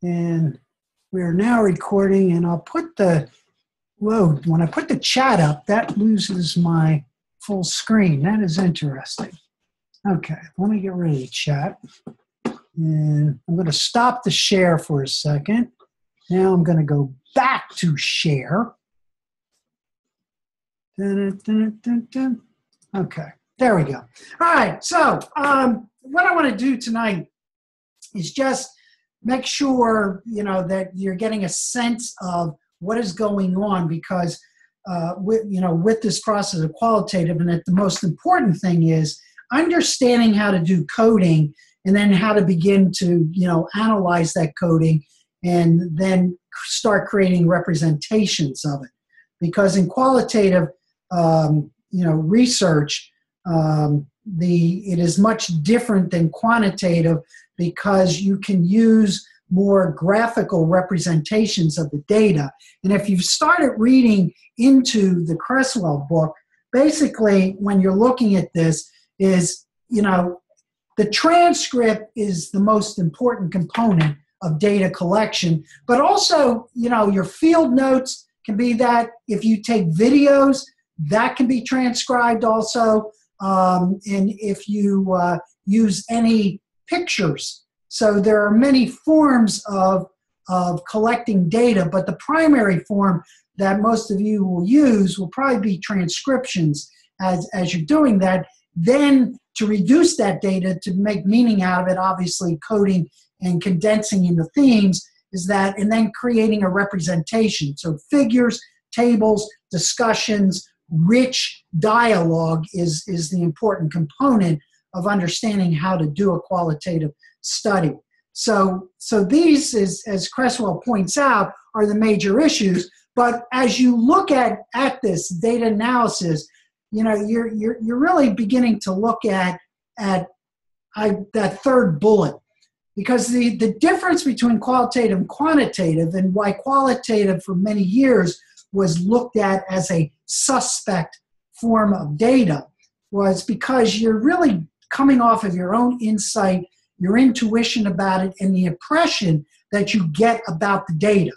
And we're now recording, and I'll put the, whoa, when I put the chat up, that loses my full screen. That is interesting. Okay, let me get rid of the chat. And I'm going to stop the share for a second. Now I'm going to go back to share. Dun, dun, dun, dun. Okay, there we go. All right, so what I want to do tonight is just make sure, that you're getting a sense of what is going on, because with this process of qualitative, and that the most important thing is understanding how to do coding, and then how to begin to, analyze that coding, and then start creating representations of it. Because in qualitative, research, it is much different than quantitative, because you can use more graphical representations of the data. And if you've started reading into the Cresswell book, basically when you're looking at this is, the transcript is the most important component of data collection, but also, your field notes can be that. If you take videos, that can be transcribed also. And if you use any pictures. So there are many forms of collecting data, but the primary form that most of you will use will probably be transcriptions as you're doing that. Then to reduce that data, to make meaning out of it, obviously coding and condensing into themes is that, and then creating a representation. So figures, tables, discussions, rich dialogue is the important component of understanding how to do a qualitative study. So these, as Cresswell points out, are the major issues. But as you look at this data analysis, you're really beginning to look at that third bullet, because the difference between qualitative and quantitative, and why qualitative for many years was looked at as a suspect form of data, was because you're really coming off of your own insight, your intuition about it, and the impression that you get about the data.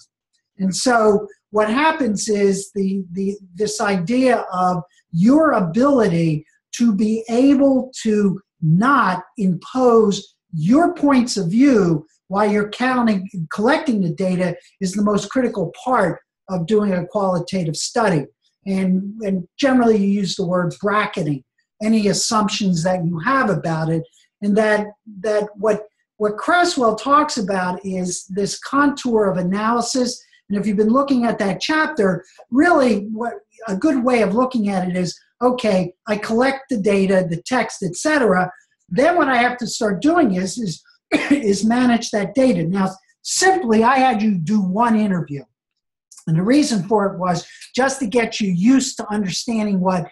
And so what happens is this idea of your ability to be able to not impose your points of view while you're collecting the data is the most critical part of doing a qualitative study. And generally you use the word bracketing any assumptions that you have about it, and that what Cresswell talks about is this contour of analysis. And if you've been looking at that chapter, really what a good way of looking at it is, okay, I collect the data, the text, etc. Then what I have to start doing is manage that data. Now, simply, I had you do one interview. And the reason for it was just to get you used to understanding what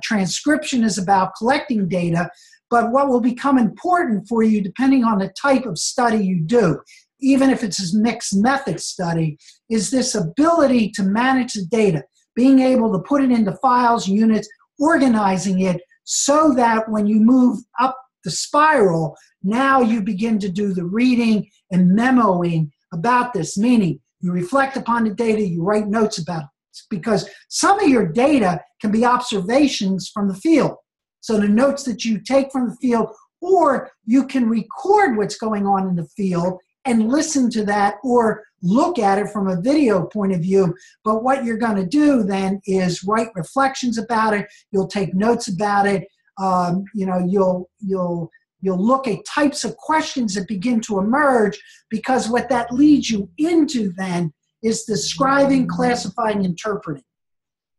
transcription is about, collecting data, but what will become important for you depending on the type of study you do, even if it's a mixed method study, is this ability to manage the data, being able to put it into files, units, organizing it so that when you move up the spiral, now you begin to do the reading and memoing about this, meaning you reflect upon the data, you write notes about it, because some of your data can be observations from the field. So the notes that you take from the field, or you can record what's going on in the field and listen to that, or look at it from a video point of view. But what you're going to do then is write reflections about it. You'll take notes about it. You'll look at types of questions that begin to emerge, because what that leads you into then is describing, classifying, interpreting.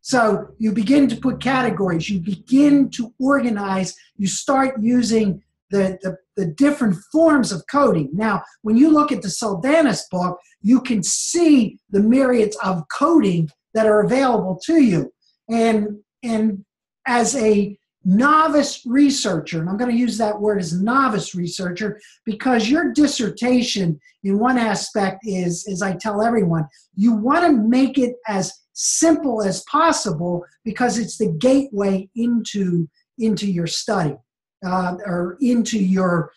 So you begin to put categories, you begin to organize, you start using the different forms of coding. Now, when you look at the Saldanis book, you can see the myriads of coding that are available to you. And as a novice researcher, and I'm going to use that word as novice researcher, because your dissertation in one aspect is, as I tell everyone, you want to make it as simple as possible, because it's the gateway into your study, or into your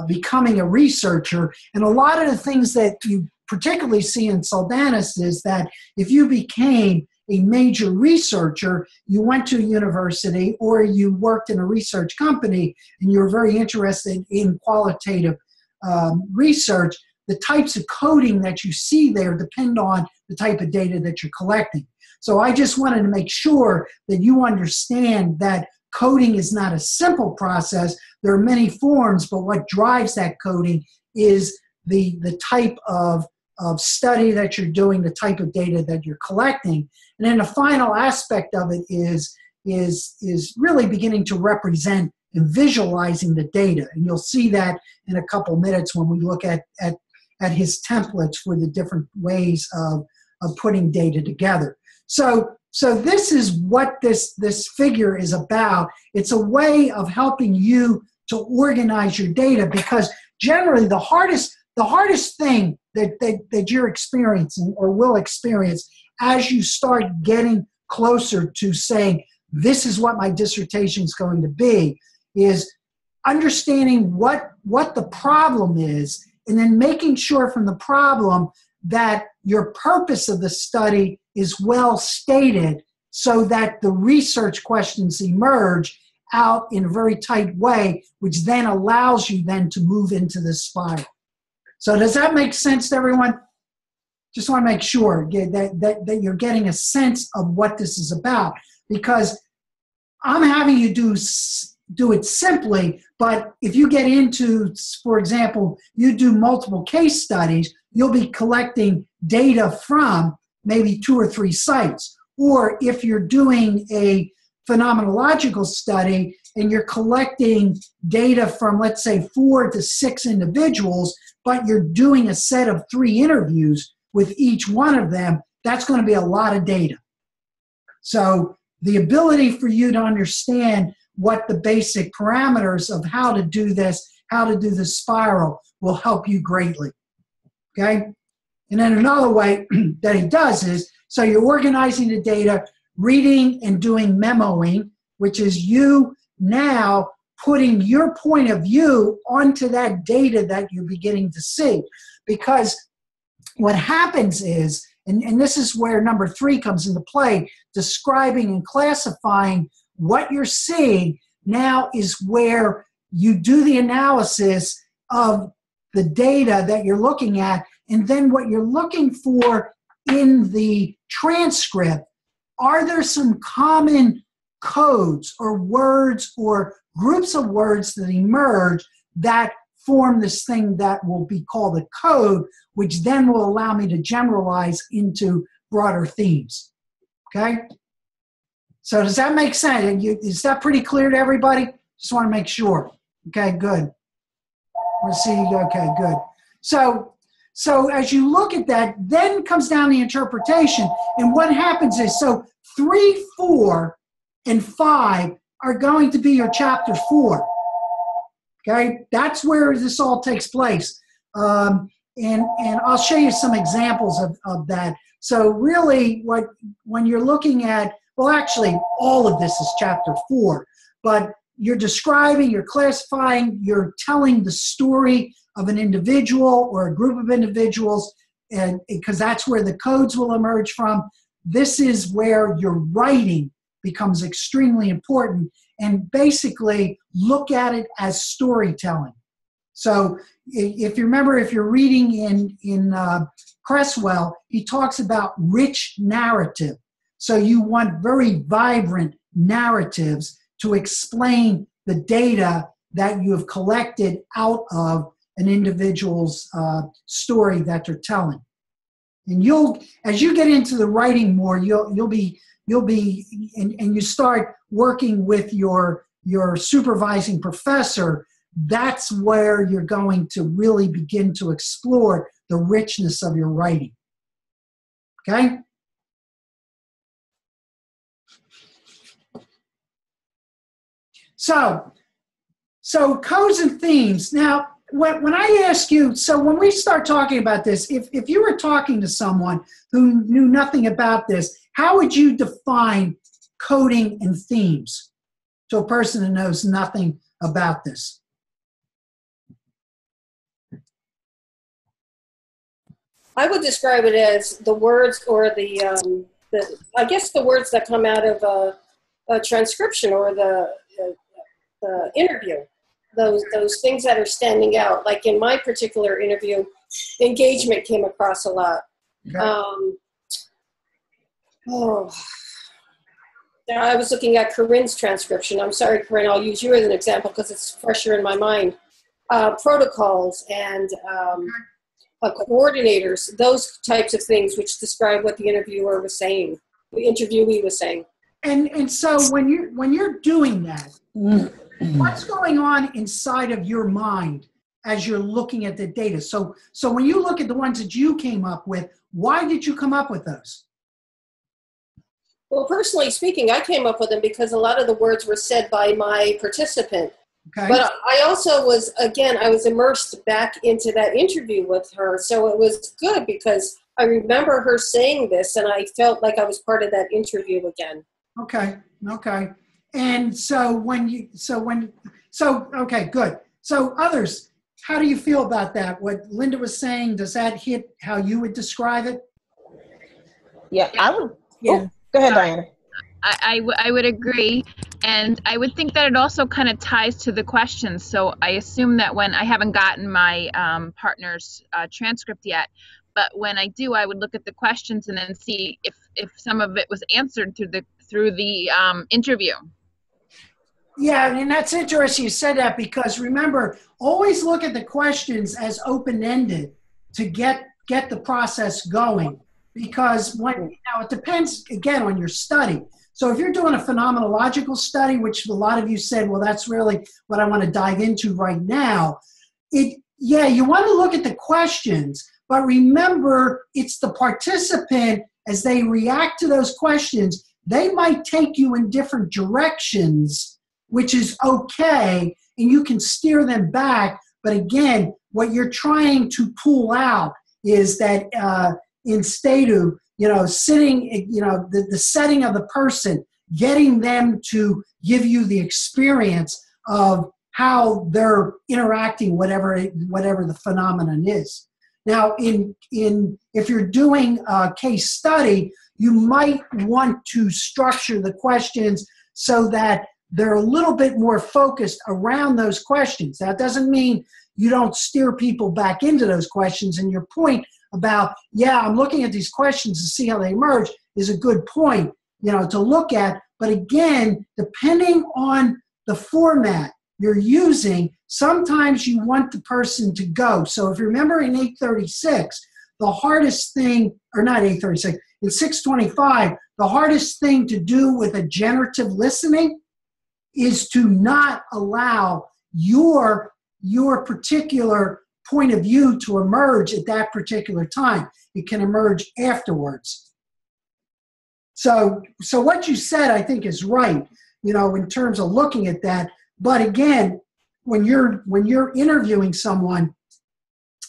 becoming a researcher. And a lot of the things that you particularly see in Saldanis is that if you became a major researcher, you went to a university or you worked in a research company and you're very interested in qualitative research, the types of coding that you see there depend on the type of data that you're collecting. So I just wanted to make sure that you understand that coding is not a simple process. There are many forms, but what drives that coding is the type of study that you're doing, the type of data that you're collecting. And then the final aspect of it is really beginning to represent and visualizing the data. And you'll see that in a couple minutes when we look at his templates for the different ways of putting data together. So this is what this figure is about. It's a way of helping you to organize your data, because generally the hardest thing that you're experiencing or will experience as you start getting closer to saying, this is what my dissertation is going to be, is understanding what the problem is, and then making sure from the problem that your purpose of the study is well stated so that the research questions emerge out in a very tight way, which then allows you then to move into the spiral. So does that make sense to everyone? Just want to make sure that you're getting a sense of what this is about, because I'm having you do it simply, but if you get into, for example, you do multiple case studies, you'll be collecting data from maybe 2 or 3 sites. Or if you're doing a phenomenological study and you're collecting data from, let's say, 4 to 6 individuals, but you're doing a set of 3 interviews with each one of them, that's going to be a lot of data. So the ability for you to understand what the basic parameters of how to do this, how to do the spiral, will help you greatly. Okay? And then another way that he does is, so you're organizing the data, reading and doing memoing, which is you now putting your point of view onto that data that you're beginning to see. Because what happens is, and this is where number 3 comes into play, describing and classifying what you're seeing now is where you do the analysis of the data that you're looking at, and then what you're looking for in the transcript, are there some common codes or words or groups of words that emerge that form this thing that will be called a code, which then will allow me to generalize into broader themes. Okay? So does that make sense? Is that pretty clear to everybody? Just want to make sure. Okay, good. Let's see. Okay, good. So as you look at that, then comes down the interpretation. And what happens is, so 3, 4, and 5 are going to be your chapter 4. Okay, that's where this all takes place. And I'll show you some examples of that. So really, when you're looking at, well, actually, all of this is chapter 4, but you're describing, you're classifying, you're telling the story of an individual or a group of individuals, and because that's where the codes will emerge from. This is where your writing becomes extremely important, and basically look at it as storytelling. So if you remember, if you're reading in Cresswell, he talks about rich narrative. So you want very vibrant narratives to explain the data that you have collected out of an individual's story that they're telling. And as you get into the writing more, you'll be and you start working with your supervising professor, that's where you're going to really begin to explore the richness of your writing. Okay? So codes and themes. Now, when I ask you, so when we start talking about this, if you were talking to someone who knew nothing about this, how would you define coding and themes to a person who knows nothing about this? I would describe it as the words or I guess the words that come out of a transcription or the interview. Those things that are standing out. Like in my particular interview, engagement came across a lot. Okay. I was looking at Corinne's transcription. I'm sorry, Corinne, I'll use you as an example because it's fresher in my mind. Protocols and coordinators, those types of things which describe what the interviewer was saying, the interviewee was saying. And so when you're doing that, what's going on inside of your mind as you're looking at the data? So when you look at the ones that you came up with, why did you come up with those? Well, personally speaking, I came up with them because a lot of the words were said by my participant. Okay. But I also was, again, I was immersed back into that interview with her. So it was good because I remember her saying this and I felt like I was part of that interview again. Okay. And so okay, good. So others, how do you feel about that? What Linda was saying, does that hit how you would describe it? Yeah, I would. Yeah. Oh, go ahead, Diana. I would agree. And I would think that it also kind of ties to the questions. So I assume that when I haven't gotten my partner's transcript yet, but when I do, I would look at the questions and then see if some of it was answered through the interview. Yeah, and that's interesting you said that because remember, always look at the questions as open-ended to get the process going. Because it depends, again, on your study. So if you're doing a phenomenological study, which a lot of you said, well, that's really what I want to dive into right now. You want to look at the questions, but remember, it's the participant, as they react to those questions, they might take you in different directions, which is okay, and you can steer them back. But again, what you're trying to pull out is that in statu, sitting, the setting of the person, getting them to give you the experience of how they're interacting, whatever the phenomenon is. Now, if you're doing a case study, you might want to structure the questions so that they're a little bit more focused around those questions. That doesn't mean you don't steer people back into those questions. And your point about, I'm looking at these questions to see how they emerge is a good point, to look at. But again, depending on the format you're using, sometimes you want the person to go. So if you remember in 836, the hardest thing, or not 836, in 625, the hardest thing to do with a generative listening is to not allow your particular point of view to emerge at that particular time. It can emerge afterwards. So what you said, I think, is right, in terms of looking at that. But again, when you're interviewing someone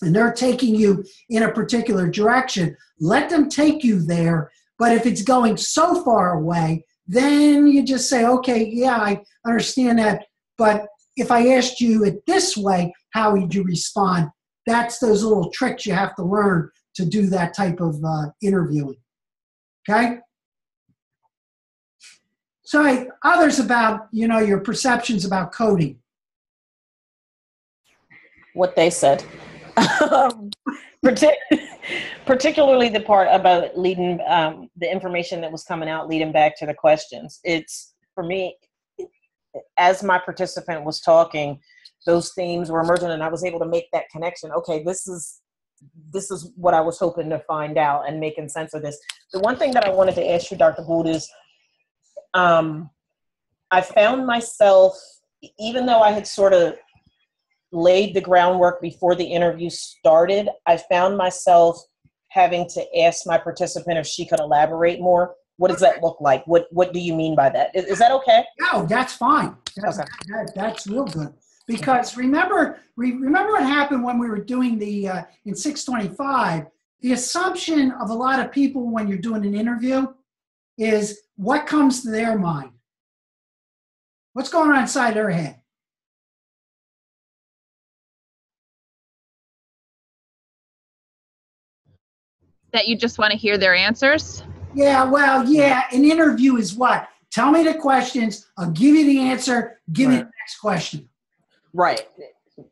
and they're taking you in a particular direction, let them take you there. But if it's going so far away, then you just say, okay, I understand that. But if I asked you it this way, how would you respond? That's those little tricks you have to learn to do that type of interviewing. Okay? So others about, your perceptions about coding. What they said. Particularly the part about leading the information that was coming out, leading back to the questions. It's, for me, as my participant was talking, those themes were emerging and I was able to make that connection. Okay, this is what I was hoping to find out and making sense of this. The one thing that I wanted to ask you, Dr. Gould, is I found myself, even though I had sort of laid the groundwork before the interview started, I found myself having to ask my participant if she could elaborate more. What does that look like? What do you mean by that? Is that okay? No, that's fine. That's real good. Because remember what happened when we were doing the, in 625, the assumption of a lot of people when you're doing an interview is what comes to their mind. What's going on inside their head? That you just want to hear their answers? Yeah, well, yeah, an interview is what? Tell me the questions, I'll give you the answer, give me the next question. Right.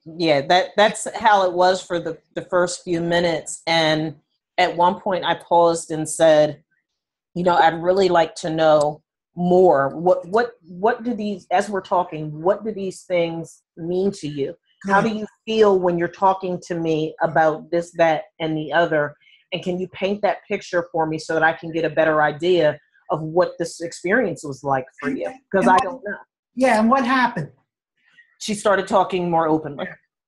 Yeah, that's how it was for the first few minutes. And at one point I paused and said, you know, I'd really like to know more. What do these, as we're talking, what do these things mean to you? Good. How do you feel when you're talking to me about this, that, and the other? And can you paint that picture for me so that I can get a better idea of what this experience was like for you? Because I don't know. Yeah, and what happened? She started talking more openly.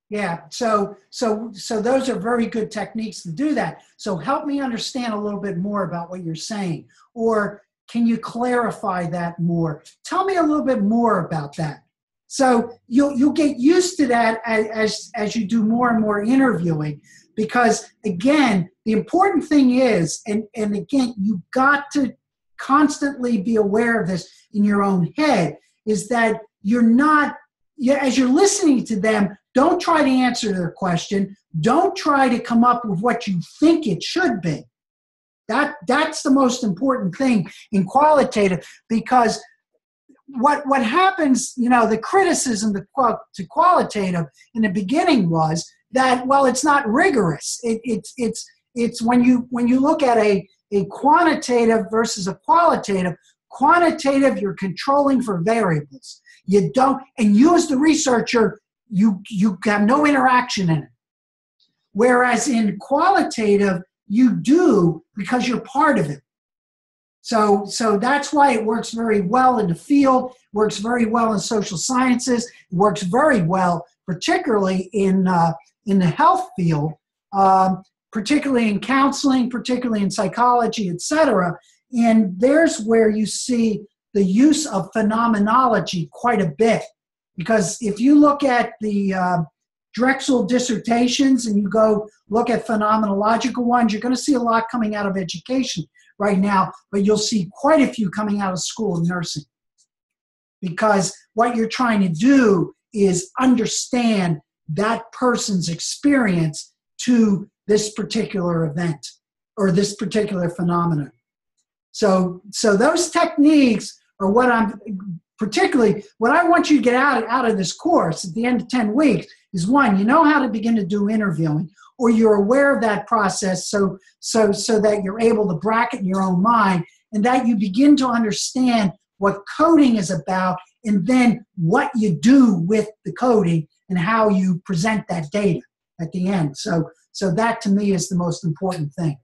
Yeah, so those are very good techniques to do that. So help me understand a little bit more about what you're saying, or can you clarify that more? Tell me a little bit more about that. So you'll get used to that as you do more and more interviewing, because again, the important thing is, and again, you've got to constantly be aware of this in your own head, is that you're not, as you're listening to them, don't try to answer their question. Don't try to come up with what you think it should be. That's the most important thing in qualitative, because what happens, you know, the criticism to qualitative in the beginning was that, well, it's not rigorous. It's when you look at a quantitative versus a qualitative, you're controlling for variables. You don't, and you as the researcher, you have no interaction in it. Whereas in qualitative, you do, because you're part of it. So that's why it works very well in the field, works very well in social sciences, it works very well, particularly in the health field, particularly in counseling, particularly in psychology, etc. And there's where you see the use of phenomenology quite a bit. Because if you look at the Drexel dissertations and you go look at phenomenological ones, you're going to see a lot coming out of education right now, but you'll see quite a few coming out of school of nursing. Because what you're trying to do is understand that person's experience to this particular event or this particular phenomenon. So those techniques are what particularly what I want you to get out of this course at the end of 10 weeks is, one, you know how to begin to do interviewing, or you're aware of that process so that you're able to bracket in your own mind, and that you begin to understand what coding is about, and then what you do with the coding and how you present that data at the end. So that to me is the most important thing.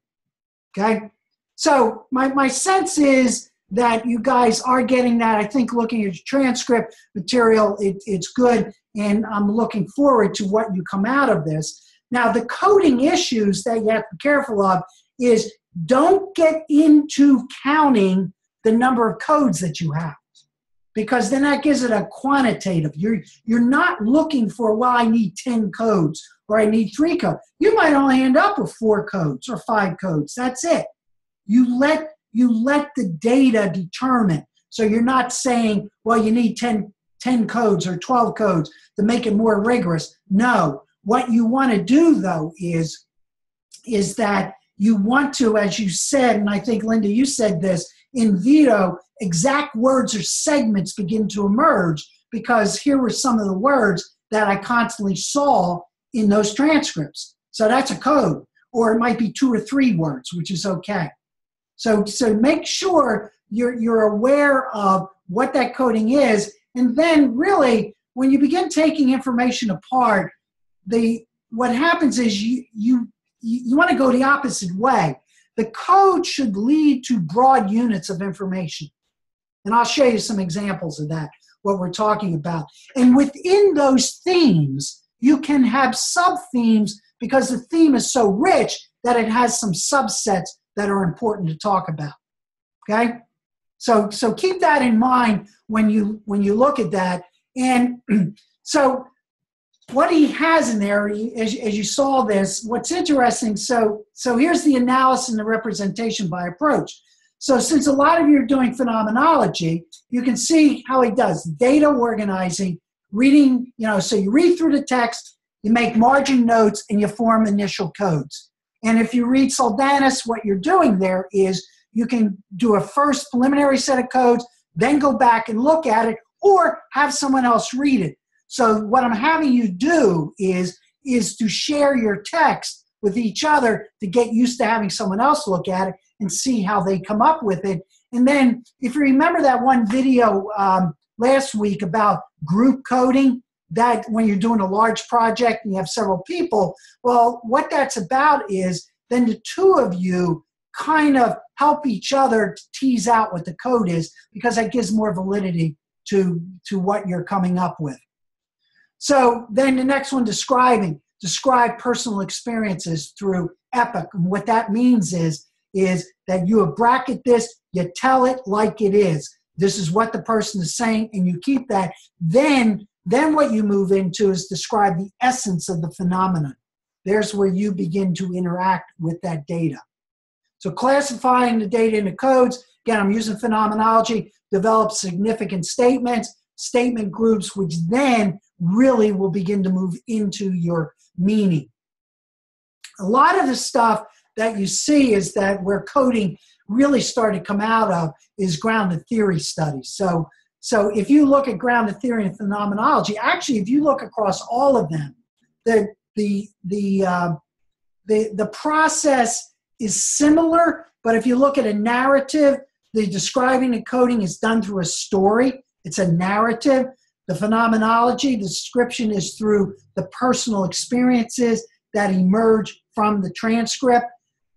Okay? So my sense is that you guys are getting that. I think looking at your transcript material, it's good, and I'm looking forward to what you come out of this. Now, the coding issues that you have to be careful of is don't get into counting the number of codes that you have, because then that gives it a quantitative. You're not looking for, well, I need 10 codes or I need 3 codes. You might only end up with 4 codes or 5 codes. That's it. You let the data determine. So you're not saying, well, you need 10 codes or 12 codes to make it more rigorous. No. What you want to do, though, is that you want to, as you said, and I think, Linda, you said this, in Vito, exact words or segments begin to emerge, because here were some of the words that I constantly saw in those transcripts. So that's a code. Or it might be 2 or 3 words, which is okay. So make sure you're aware of what that coding is, and then really, when you begin taking information apart, what happens is you want to go the opposite way. The code should lead to broad units of information. And I'll show you some examples of that, what we're talking about. And within those themes, you can have sub-themes, because the theme is so rich that it has some subsets that are important to talk about. Okay? So keep that in mind when you look at that. And so what he has in there, as you saw this, what's interesting, so here's the analysis and the representation by approach. So since a lot of you are doing phenomenology, you can see how he does data organizing, reading, so you read through the text, you make margin notes, and you form initial codes. And if you read Soldanis, what you're doing there is you can do a first preliminary set of codes, then go back and look at it, or have someone else read it. So what I'm having you do is to share your text with each other to get used to having someone else look at it and see how they come up with it. And then if you remember that one video last week about group coding, that when you're doing a large project and you have several people, well, what that's about is then the two of you kind of help each other to tease out what the code is, because that gives more validity to what you're coming up with. So then the next one, describe personal experiences through EPIC. And what that means is that you bracket this, you tell it like it is. This is what the person is saying, and you keep that. Then what you move into is describe the essence of the phenomenon. There's where you begin to interact with that data. So classifying the data into codes, again, I'm using phenomenology, develop significant statements, statement groups, which then really will begin to move into your meaning. A lot of the stuff that you see is that where coding really started to come out of is grounded theory studies. So if you look at grounded theory and phenomenology, actually, if you look across all of them, the process is similar, but if you look at a narrative, the describing and coding is done through a story. It's a narrative. The phenomenology, the description is through the personal experiences that emerge from the transcript.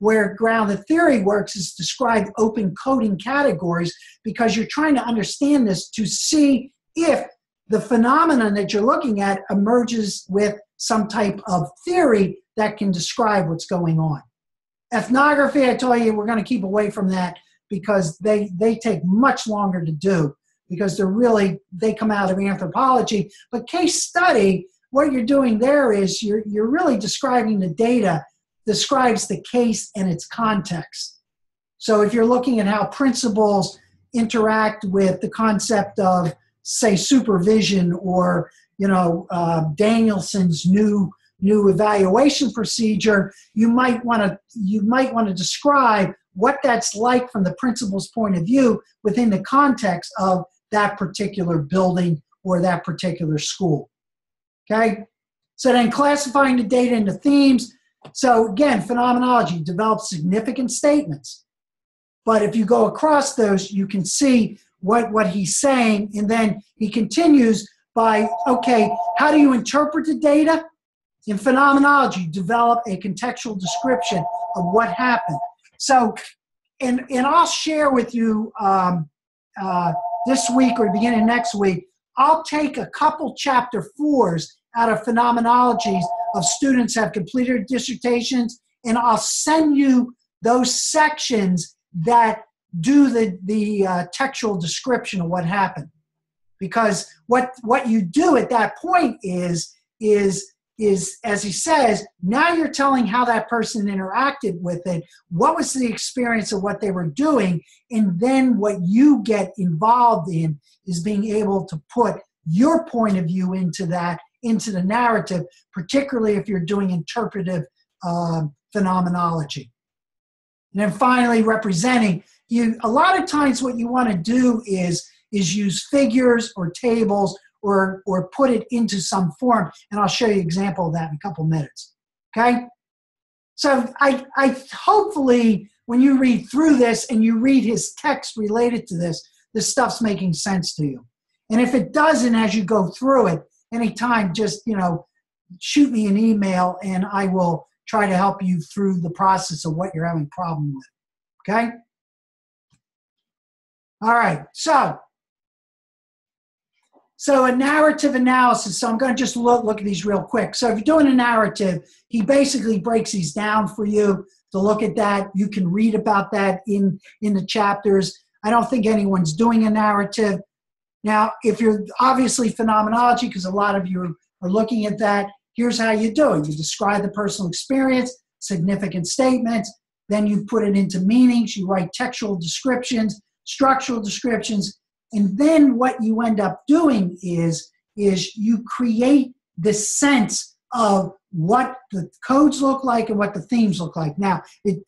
Where grounded theory works is describe open coding categories, because you're trying to understand this to see if the phenomenon that you're looking at emerges with some type of theory that can describe what's going on. Ethnography, I tell you, we're going to keep away from that because they take much longer to do, because they come out of anthropology. But case study, what you're doing there is you're really describing the data, describes the case and its context. So if you're looking at how principals interact with the concept of, say, supervision, or Danielson's new evaluation procedure, you might want to describe what that's like from the principal's point of view within the context of that particular building or that particular school. Okay? So then classifying the data into themes. So again, phenomenology develops significant statements. But if you go across those, you can see what he's saying, and then he continues by, okay, how do you interpret the data? In phenomenology, develop a contextual description of what happened. So, and I'll share with you this week or beginning next week, I'll take a couple chapter 4s out of phenomenologies of students have completed dissertations, and I'll send you those sections that do the textual description of what happened. Because what you do at that point is, as he says, now you're telling how that person interacted with it, what was the experience of what they were doing, and then what you get involved in is being able to put your point of view into the narrative, particularly if you're doing interpretive phenomenology. And then finally, representing. A lot of times what you want to do is use figures or tables or put it into some form, and I'll show you an example of that in a couple minutes. Okay? So I hopefully when you read through this and you read his text related to this stuff's making sense to you. And if it doesn't as you go through it, anytime, just shoot me an email and I will try to help you through the process of what you're having a problem with. Okay? All right, so a narrative analysis. So I'm going to just look at these real quick. So if you're doing a narrative, he basically breaks these down for you to look at that. You can read about that in the chapters. I don't think anyone's doing a narrative. Now, if you're obviously phenomenology, because a lot of you are looking at that, here's how you do it. You describe the personal experience, significant statements, then you put it into meanings, you write textual descriptions, structural descriptions, and then what you end up doing is you create this sense of what the codes look like and what the themes look like. Now,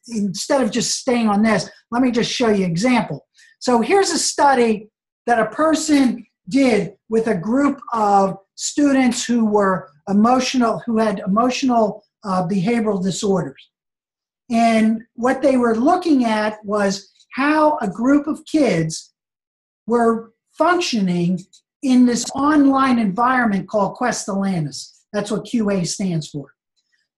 instead of just staying on this, let me just show you an example. So here's a study that a person did with a group of students who were who had emotional behavioral disorders. And what they were looking at was how a group of kids were functioning in this online environment called Quest Atlantis. That's what QA stands for.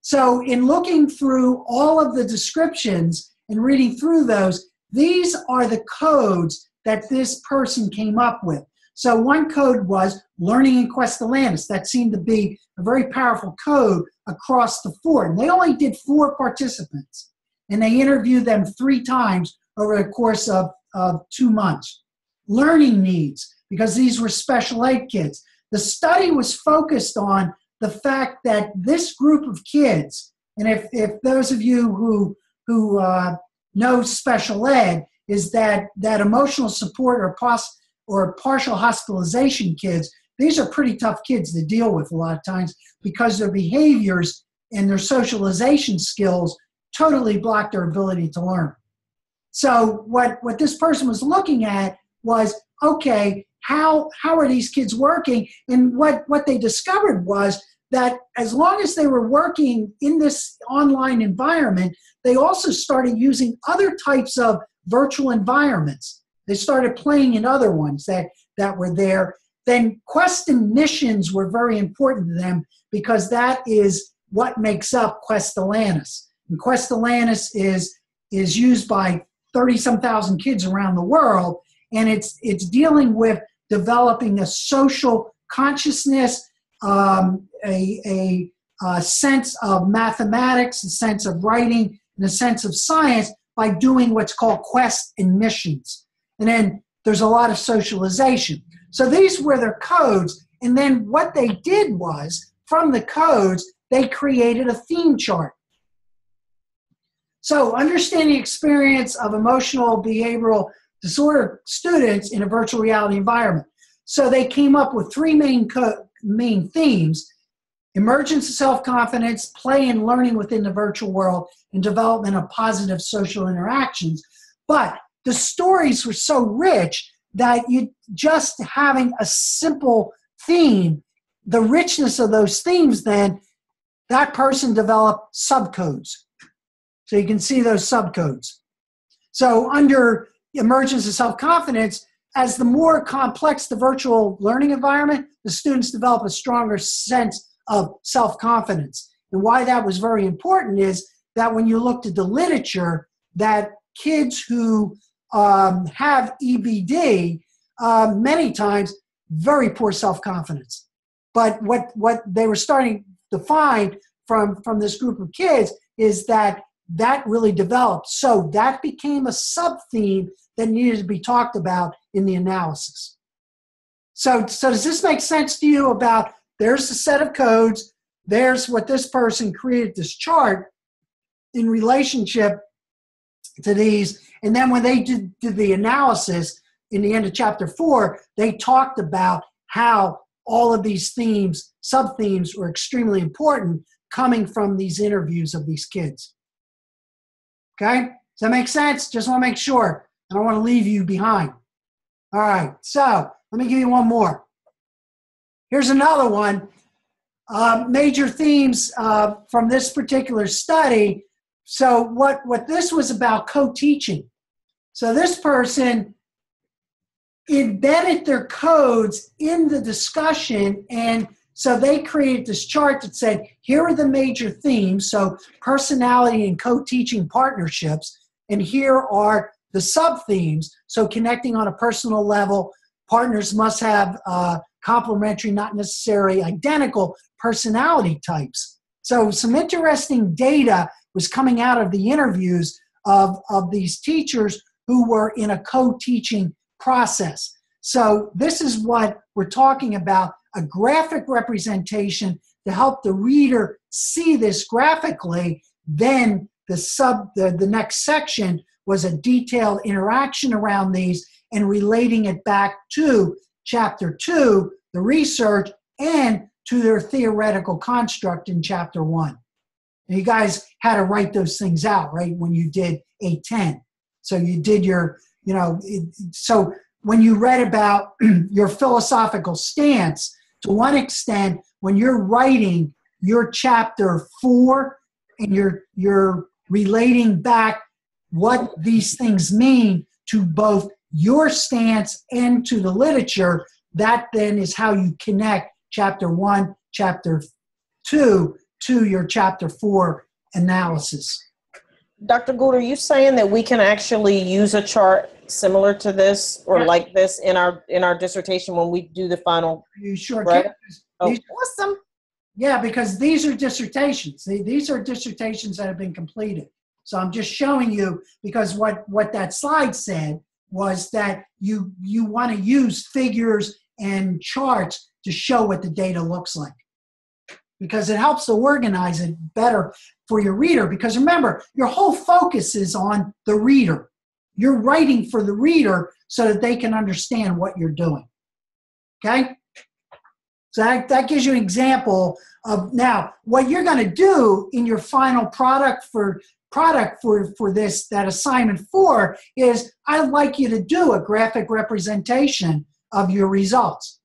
So in looking through all of the descriptions and reading through those, these are the codes that this person came up with. So one code was learning in Quest Atlantis. That seemed to be a very powerful code across the board. And they only did 4 participants. And they interviewed them 3 times over the course of 2 months. Learning needs, because these were special ed kids. The study was focused on the fact that this group of kids, and if those of you who know special ed, is that emotional support or partial hospitalization kids, these are pretty tough kids to deal with a lot of times because their behaviors and their socialization skills totally block their ability to learn. So what this person was looking at was, okay, how are these kids working? And what they discovered was that as long as they were working in this online environment, they also started using other types of virtual environments. They started playing in other ones that were there. Then Quest and missions were very important to them because that is what makes up Quest Atlantis. And Quest Atlantis is used by 30-some thousand kids around the world, and it's dealing with developing a social consciousness, a sense of mathematics, a sense of writing, and a sense of science by doing what's called quest and missions. And then there's a lot of socialization. So these were their codes. And then what they did was, from the codes, they created a theme chart. So understanding experience of emotional behavioral disorder students in a virtual reality environment. So they came up with 3 main themes: emergence of self-confidence, play and learning within the virtual world, and development of positive social interactions. But the stories were so rich that just having a simple theme, the richness of those themes, then that person developed subcodes. So you can see those subcodes. So under emergence of self-confidence, as the more complex the virtual learning environment, the students develop a stronger sense of self-confidence. And why that was very important is that when you looked at the literature, that kids who have EBD, many times, very poor self-confidence. But what they were starting to find from this group of kids is that really developed. So that became a sub-theme that needed to be talked about in the analysis. So does this make sense to you about there's a set of codes, there's what this person created this chart in relationship to these, and then when they did the analysis in the end of chapter 4, they talked about how all of these themes, sub-themes, were extremely important coming from these interviews of these kids. Okay? Does that make sense? Just want to make sure. I don't want to leave you behind. All right, so let me give you one more. Here's another one. Major themes from this particular study. So what this was about, co-teaching. So this person embedded their codes in the discussion, and so they created this chart that said, here are the major themes, so personality and co-teaching partnerships, and here are the sub-themes, so connecting on a personal level, partners must have complementary, not necessarily identical personality types. So some interesting data was coming out of the interviews of these teachers who were in a co-teaching process. So this is what we're talking about, a graphic representation to help the reader see this graphically. Then the next section was a detailed interaction around these and relating it back to chapter 2, the research, and to their theoretical construct in chapter 1. And you guys had to write those things out, right, when you did 810. So you did your, so when you read about your philosophical stance, to one extent, when you're writing your chapter 4 and you're relating back what these things mean to both your stance and to the literature, that then is how you connect chapter 1, chapter 2 to your chapter 4 analysis. Dr. Gould, are you saying that we can actually use a chart similar to this or like this in our dissertation when we do the final? You sure right? can. Oh, awesome. Yeah, because these are dissertations. These are dissertations that have been completed. So I'm just showing you, because what that slide said was that you want to use figures and charts to show what the data looks like, because it helps to organize it better for your reader. Because remember, your whole focus is on the reader. You're writing for the reader so that they can understand what you're doing. Okay? So that gives you an example of now what you're going to do in your final product for this, that assignment 4, is I'd like you to do a graphic representation of your results.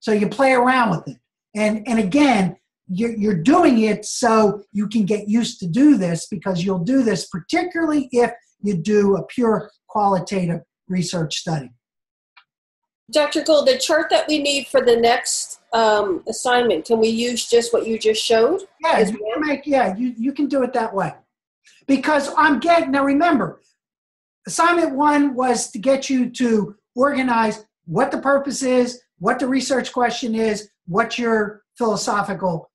So you play around with it. And again, you're doing it so you can get used to do this, because you'll do this particularly if you do a pure qualitative research study. Dr. Gould, the chart that we need for the next assignment, can we use just what you just showed? Yeah, you can do it that way. Because now remember, assignment 1 was to get you to organize what the purpose is, what the research question is, what your philosophical,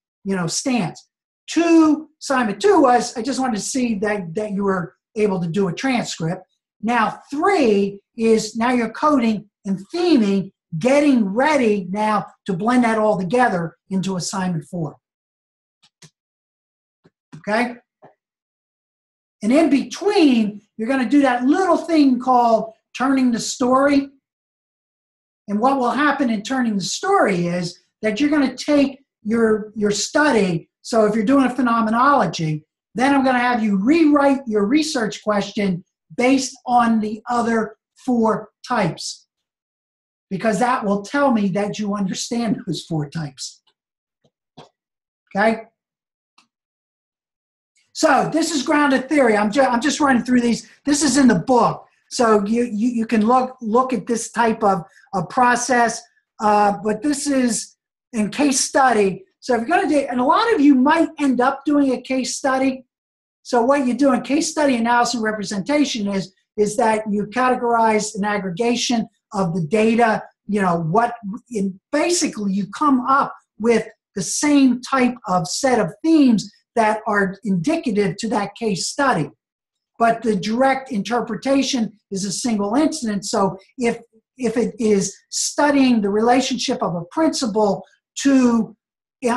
stance. Assignment 2 was, I just wanted to see that you were able to do a transcript. Now 3 is, now you're coding and theming, getting ready now to blend that all together into assignment 4. Okay? And in between, you're going to do that little thing called turning the story. And what will happen in turning the story is that you're going to take your study. So if you're doing a phenomenology, then I'm going to have you rewrite your research question based on the other 4 types, because that will tell me that you understand those 4 types. Okay? So this is grounded theory. I'm just running through these. This is in the book. So you can look at this type of process, but this is in case study. So if you're going to do, and a lot of you might end up doing a case study. So what you do in case study analysis and representation is that you categorize an aggregation of the data. Basically you come up with the same type of set of themes that are indicative to that case study. But the direct interpretation is a single incident. So if it is studying the relationship of a principal to,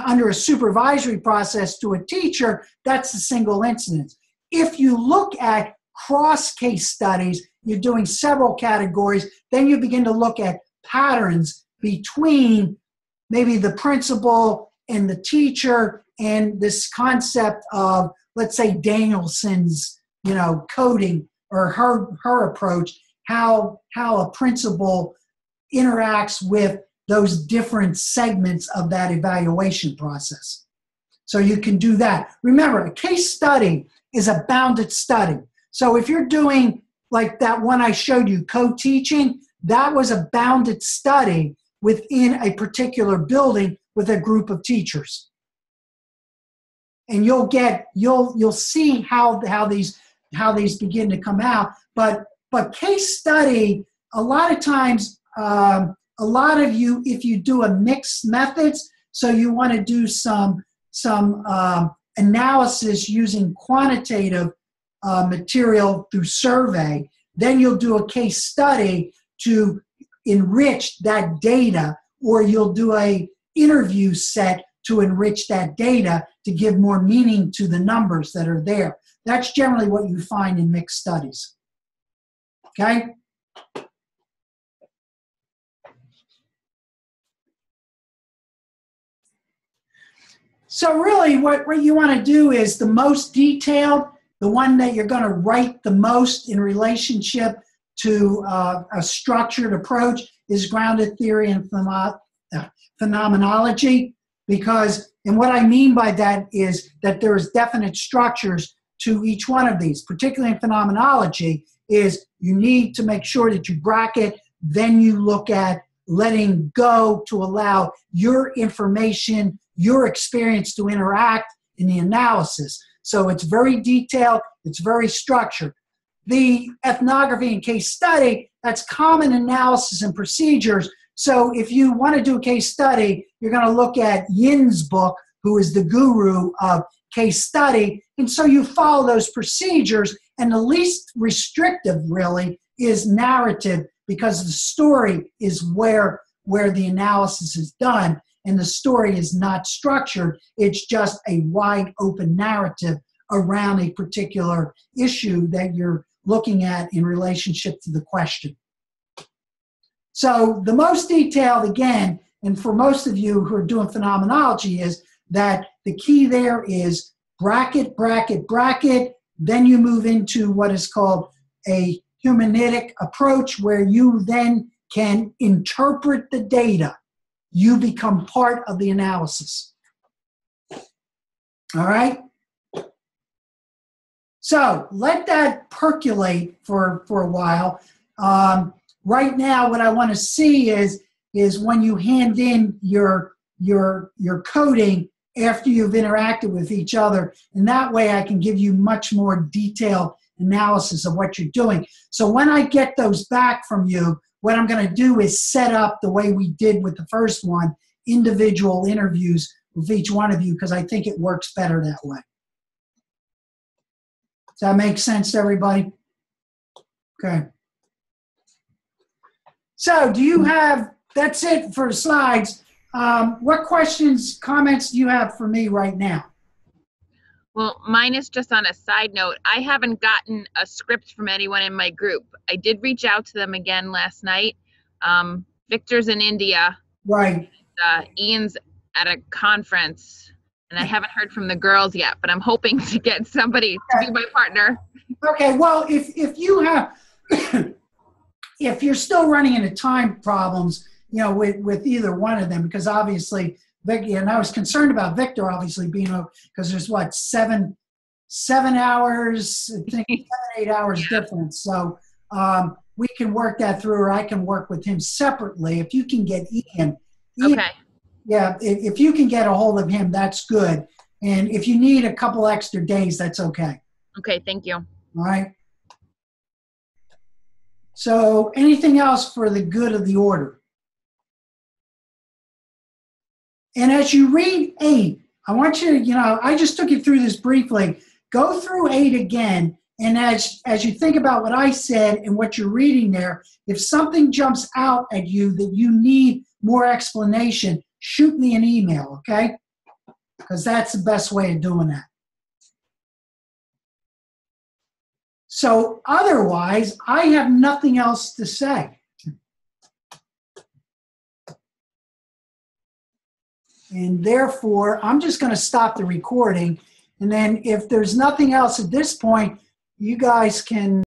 under a supervisory process to a teacher, that's a single incident. If you look at cross case studies, you're doing several categories, then you begin to look at patterns between maybe the principal and the teacher, and this concept of, let's say, Danielson's, coding, or her approach, how a principal interacts with those different segments of that evaluation process. So you can do that. Remember, a case study is a bounded study. So if you're doing like that one I showed you, co-teaching, that was a bounded study within a particular building with a group of teachers. And you'll see how these begin to come out. But case study, a lot of times, a lot of you, if you do a mixed methods, so you want to do some analysis using quantitative material through survey, then you'll do a case study to enrich that data, or you'll do a interview set to enrich that data to give more meaning to the numbers that are there. That's generally what you find in mixed studies. Okay? So really what you want to do is the most detailed, the one that you're going to write the most in relationship to a structured approach is grounded theory and phenomenology, because, and what I mean by that is that there's definite structures to each one of these, particularly in phenomenology, is you need to make sure that you bracket, then you look at letting go to allow your information, your experience to interact in the analysis. So it's very detailed, it's very structured. The ethnography and case study, that's common analysis and procedures. So if you want to do a case study, you're going to look at Yin's book, who is the guru of case study. And so you follow those procedures, and the least restrictive really is narrative, because the story is where the analysis is done, and the story is not structured. It's just a wide open narrative around a particular issue that you're looking at in relationship to the question. So the most detailed, again, and for most of you who are doing phenomenology, is that the key there is bracket, bracket, bracket. Then you move into what is called a humanitic approach, where you then can interpret the data. You become part of the analysis. All right? So let that percolate for a while. Right now, what I want to see is when you hand in your coding after you've interacted with each other, and that way I can give you much more detailed analysis of what you're doing. So when I get those back from you, what I'm going to do is set up the way we did with the first one, individual interviews with each one of you, because I think it works better that way. Does that make sense to everybody? Okay. So do you have, that's it for slides. What questions, comments do you have for me right now? Well, mine is just on a side note. I haven't gotten a script from anyone in my group. I did reach out to them again last night. Victor's in India. Right. Ian's at a conference, and I haven't heard from the girls yet, but I'm hoping to get somebody to be my partner. Okay, well, if you have, if you're still running into time problems, you know, with either one of them, because obviously, Vicky, and I was concerned about Victor obviously being, because there's what, seven hours, I think 7-8 hours difference. So we can work that through, or I can work with him separately. If you can get Ian, Okay. Yeah, if you can get a hold of him, that's good. And if you need a couple extra days, that's okay. Okay, thank you. All right. So anything else for the good of the order? And as you read 8, I want you to, you know, I just took you through this briefly. Go through 8 again. And as you think about what I said and what you're reading there, if something jumps out at you that you need more explanation, shoot me an email, okay? Because that's the best way of doing that. So otherwise, I have nothing else to say. And therefore, I'm just going to stop the recording. And then if there's nothing else at this point, you guys can